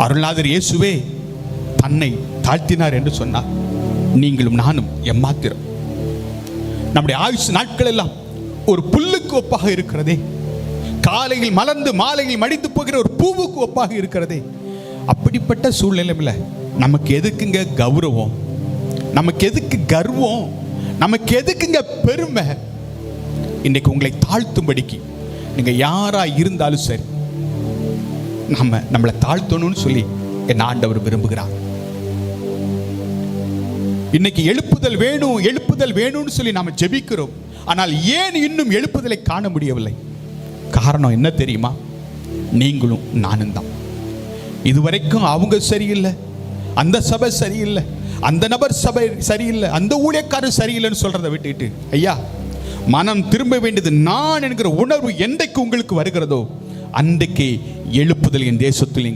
அருள்நாதர் இயேசுவே தன்னை தாழ்த்தினார் என்று சொன்னார். நீங்களும் நானும் எம்மாத்திரம். நம்முடைய ஆயுசு நாட்கள் எல்லாம் ஒரு புல்லுக்கு ஒப்பாக இருக்கிறதே, காலையில் மலர்ந்து மாலையில் மடித்து போகிற ஒரு பூவுக்கு ஒப்பாக இருக்கிறதே. அப்படிப்பட்ட சூழ்நிலையில் நமக்கு எதுக்குங்க கௌரவம், நமக்கு எதுக்கு கர்வம், நமக்கு எதுக்குங்க பெருமை? இன்னைக்கு உங்களை தாழ்த்தும்படிக்கு நீங்க யாரா இருந்தாலும் சரி, நம்மளை தாழ்த்தணும்னு சொல்லி என் ஆண்டவர் விரும்புகிறார். இன்னைக்கு எழுப்புதல் வேணும், எழுப்புதல் வேணும்னு சொல்லி நாம ஜெபிக்கிறோம். ஆனால் ஏன் இன்னும் எழுப்புதலை காண முடியவில்லை? காரணம் என்ன தெரியுமா? நீங்களும் நானும் தான். இதுவரைக்கும் அவங்க சரியில்லை, அந்த சபை சரியில்லை, அந்த நபர் சபை சரியில்லை, அந்த ஊழியக்காரர் சரியில்லைன்னு சொல்றதை விட்டுட்டு, ஐயா மனம் திரும்ப வேண்டியது நான் என்கிற உணர்வு என்றைக்கு உங்களுக்கு வருகிறதோ அன்றைக்கு எழுப்புதல் என் தேசத்தில் நீங்கள்